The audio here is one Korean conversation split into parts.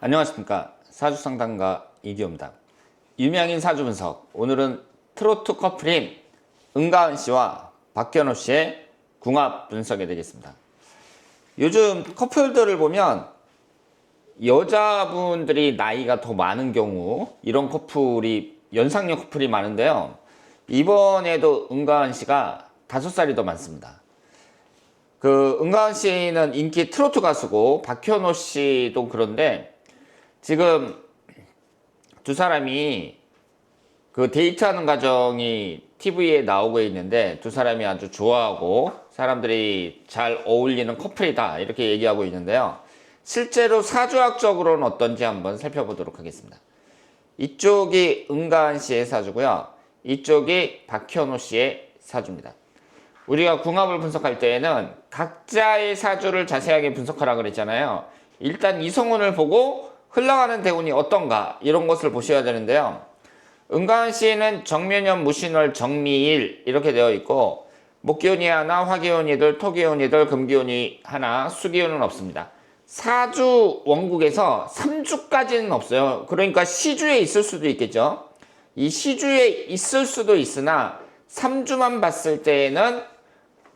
안녕하십니까. 사주상담가 이기호입니다. 유명인 사주분석. 오늘은 트로트 커플인 은가은 씨와 박현호 씨의 궁합 분석이 되겠습니다. 요즘 커플들을 보면 여자분들이 나이가 더 많은 경우 이런 커플이 연상녀 커플이 많은데요. 이번에도 은가은 씨가 5살이 더 많습니다. 은가은 씨는 인기 트로트 가수고 박현호 씨도 그런데 지금 두 사람이 데이트하는 과정이 TV에 나오고 있는데 두 사람이 아주 좋아하고 사람들이 잘 어울리는 커플이다 이렇게 얘기하고 있는데요. 실제로 사주학적으로는 어떤지 한번 살펴보도록 하겠습니다. 이쪽이 은가은 씨의 사주고요. 이쪽이 박현호 씨의 사주입니다. 우리가 궁합을 분석할 때에는 각자의 사주를 자세하게 분석하라 그랬잖아요. 일단 이성운을 보고 흘러가는 대운이 어떤가 이런 것을 보셔야 되는데요. 은가은 씨는 정묘년 무신월 정미일 이렇게 되어 있고 목기운이 하나, 화기운이들, 토기운이들, 금기운이 하나, 수기운은 없습니다. 사주 원국에서 3주까지는 없어요. 그러니까 시주에 있을 수도 있겠죠. 이 시주에 있을 수도 있으나 3주만 봤을 때에는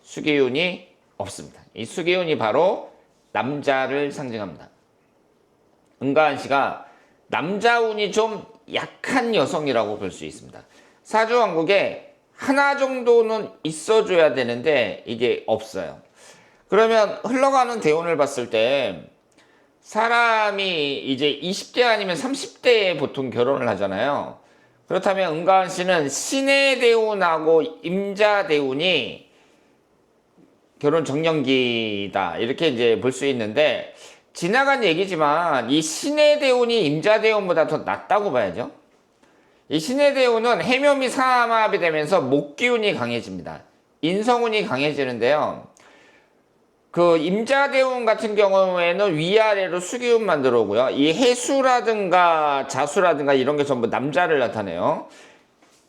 수기운이 없습니다. 이 수기운이 바로 남자를 상징합니다. 은가은 씨가 남자운이 좀 약한 여성이라고 볼 수 있습니다. 사주왕국에 하나 정도는 있어줘야 되는데 이게 없어요. 그러면 흘러가는 대운을 봤을 때 사람이 이제 20대 아니면 30대에 보통 결혼을 하잖아요. 그렇다면 은가은 씨는 신의 대운하고 임자 대운이 결혼 정년기다 이렇게 이제 볼 수 있는데 지나간 얘기지만 이 신의 대운이 임자 대운보다 더 낫다고 봐야죠. 이 신의 대운은 해묘미 삼합이 되면서 목기운이 강해집니다. 인성운이 강해지는데요. 임자 대운 같은 경우에는 위아래로 수기운만 들어오고요. 이 해수라든가 자수라든가 이런 게 전부 남자를 나타내요.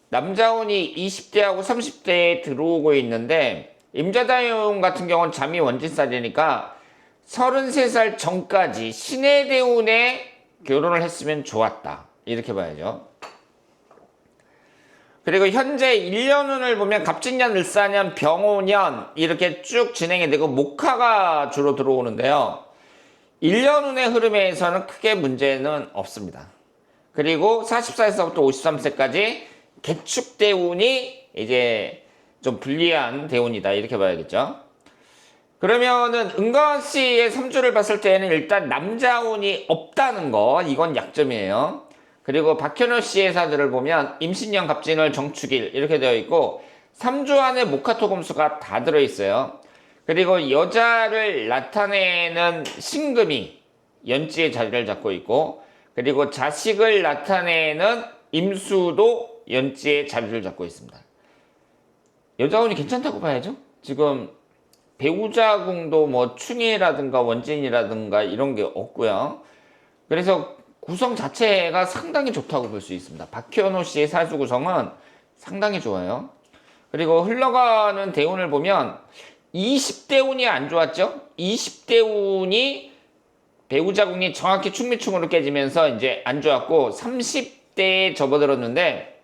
남자운이 20대하고 30대에 들어오고 있는데 임자 대운 같은 경우는 잠이 원진살이니까 33살 전까지 신의 대운에 결혼을 했으면 좋았다 이렇게 봐야죠. 그리고 현재 1년운을 보면 갑진년, 을사년, 병오년 이렇게 쭉 진행이 되고 목화가 주로 들어오는데요. 1년운의 흐름에서는 크게 문제는 없습니다. 그리고 44세부터 53세까지 개축 대운이 이제 좀 불리한 대운이다 이렇게 봐야겠죠. 그러면은 은가은 씨의 3주를 봤을 때는 일단 남자운이 없다는 거 이건 약점이에요. 그리고 박현호 씨의 사주를 보면 임신년 갑진월 정축일 이렇게 되어 있고 3주 안에 목화토금수가 다 들어있어요. 그리고 여자를 나타내는 신금이 연지의 자리를 잡고 있고 그리고 자식을 나타내는 임수도 연지의 자리를 잡고 있습니다. 여자운이 괜찮다고 봐야죠. 지금 배우자궁도 뭐 충이라든가 원진이라든가 이런 게 없고요. 그래서 구성 자체가 상당히 좋다고 볼 수 있습니다. 박현호 씨의 사주 구성은 상당히 좋아요. 그리고 흘러가는 대운을 보면 20대 운이 안 좋았죠? 20대 운이 배우자궁이 정확히 충미충으로 깨지면서 이제 안 좋았고 30대에 접어들었는데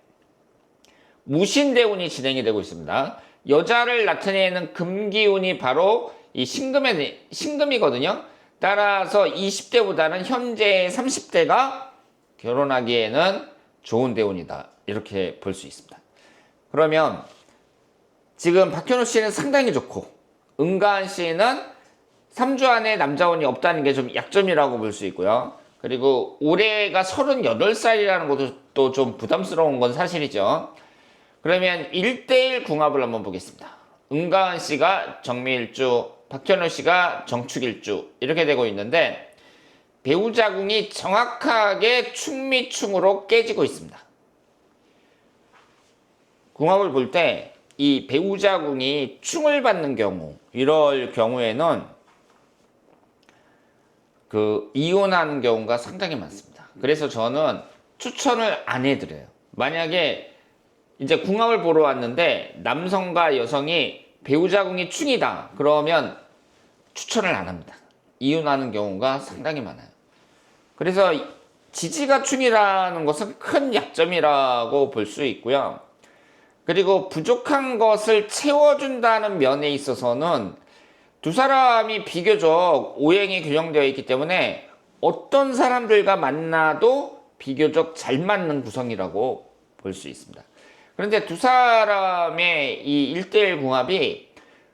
무신대운이 진행이 되고 있습니다. 여자를 나타내는 금기운이 바로 이 신금이거든요. 따라서 20대보다는 현재 30대가 결혼하기에는 좋은 대운이다. 이렇게 볼 수 있습니다. 그러면 지금 박현호 씨는 상당히 좋고 은가은 씨는 3주 안에 남자운이 없다는 게 좀 약점이라고 볼 수 있고요. 그리고 올해가 38살이라는 것도 좀 부담스러운 건 사실이죠. 그러면 1대1 궁합을 한번 보겠습니다. 은가은 씨가 정미일주, 박현호 씨가 정축일주 이렇게 되고 있는데 배우자궁이 정확하게 충미충으로 깨지고 있습니다. 궁합을 볼 때 이 배우자궁이 충을 받는 경우 이럴 경우에는 이혼하는 경우가 상당히 많습니다. 그래서 저는 추천을 안 해드려요. 만약에 이제 궁합을 보러 왔는데 남성과 여성이 배우자궁이 충이다 그러면 추천을 안 합니다. 이혼하는 경우가 상당히 많아요. 그래서 지지가 충이라는 것은 큰 약점이라고 볼 수 있고요. 그리고 부족한 것을 채워준다는 면에 있어서는 두 사람이 비교적 오행이 규정되어 있기 때문에 어떤 사람들과 만나도 비교적 잘 맞는 구성이라고 볼 수 있습니다. 그런데 두 사람의 이 1대1 궁합이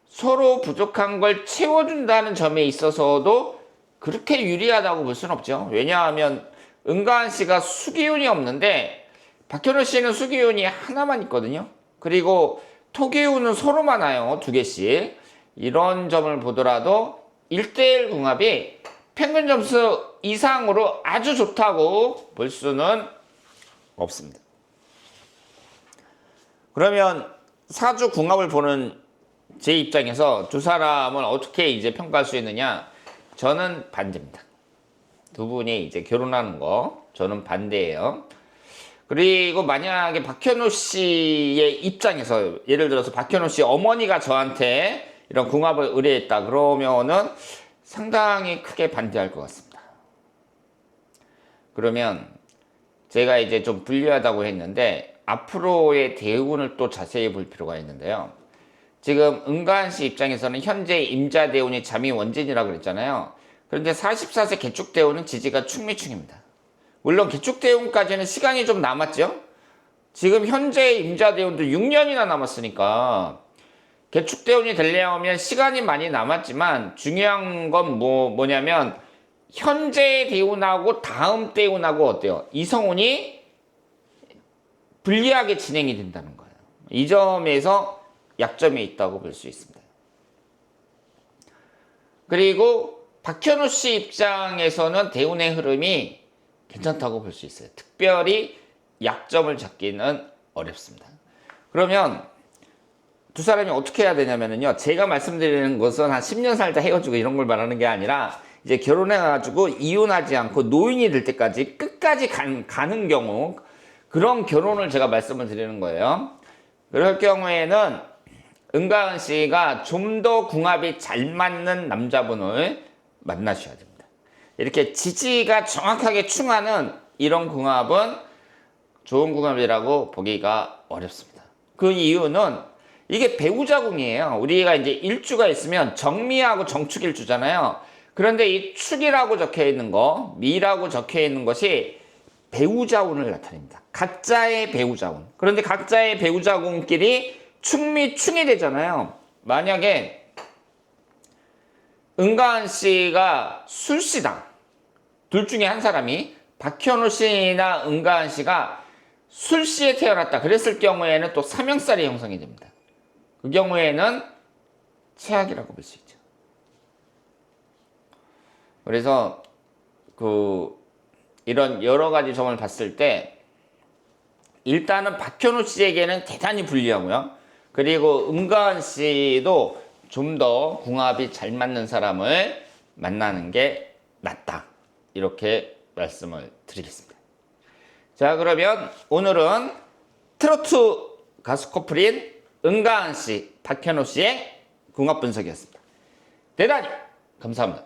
서로 부족한 걸 채워준다는 점에 있어서도 그렇게 유리하다고 볼 수는 없죠. 왜냐하면 은가은 씨가 수기운이 없는데 박현우 씨는 수기운이 하나만 있거든요. 그리고 토기운은 서로 많아요. 2개씩. 이런 점을 보더라도 1대1 궁합이 평균 점수 이상으로 아주 좋다고 볼 수는 없습니다. 그러면 사주 궁합을 보는 제 입장에서 두 사람을 어떻게 이제 평가할 수 있느냐? 저는 반대입니다. 두 분이 이제 결혼하는 거 저는 반대예요. 그리고 만약에 박현우 씨의 입장에서 예를 들어서 박현우 씨 어머니가 저한테 이런 궁합을 의뢰했다 그러면은 상당히 크게 반대할 것 같습니다. 그러면 제가 이제 좀 불리하다고 했는데 앞으로의 대운을 또 자세히 볼 필요가 있는데요. 지금 은가은 씨 입장에서는 현재 임자 대운이 잠이 원진이라고 그랬잖아요. 그런데 44세 개축 대운은 지지가 충미충입니다. 물론 개축 대운까지는 시간이 좀 남았죠. 지금 현재 임자 대운도 6년이나 남았으니까 개축 대운이 되려면 시간이 많이 남았지만 중요한 건 뭐냐면 현재 대운하고 다음 대운하고 어때요? 이성운이 불리하게 진행이 된다는 거예요. 이 점에서 약점이 있다고 볼 수 있습니다. 그리고 박현우 씨 입장에서는 대운의 흐름이 괜찮다고 볼 수 있어요. 특별히 약점을 잡기는 어렵습니다. 그러면 두 사람이 어떻게 해야 되냐면요. 제가 말씀드리는 것은 한 10년 살다 헤어지고 이런 걸 말하는 게 아니라 이제 결혼해가지고 이혼하지 않고 노인이 될 때까지 끝까지 가는 경우 그런 결혼을 제가 말씀을 드리는 거예요. 그럴 경우에는 은가은 씨가 좀 더 궁합이 잘 맞는 남자분을 만나셔야 됩니다. 이렇게 지지가 정확하게 충하는 이런 궁합은 좋은 궁합이라고 보기가 어렵습니다. 그 이유는 이게 배우자궁이에요. 우리가 이제 일주가 있으면 정미하고 정축일주잖아요. 그런데 이 축이라고 적혀 있는 거, 미라고 적혀 있는 것이 배우자운을 나타냅니다. 각자의 배우자운. 그런데 각자의 배우자운끼리 충이 되잖아요. 만약에 은가은 씨가 술씨다. 둘 중에 한 사람이 박현우 씨나 은가은 씨가 술씨에 태어났다. 그랬을 경우에는 또 삼형살이 형성이 됩니다. 그 경우에는 최악이라고 볼 수 있죠. 그래서 이런 여러 가지 점을 봤을 때 일단은 박현우 씨에게는 대단히 불리하고요. 그리고 은가은 씨도 좀 더 궁합이 잘 맞는 사람을 만나는 게 낫다. 이렇게 말씀을 드리겠습니다. 자, 그러면 오늘은 트로트 가수 커플인 은가은 씨, 박현우 씨의 궁합 분석이었습니다. 대단히 감사합니다.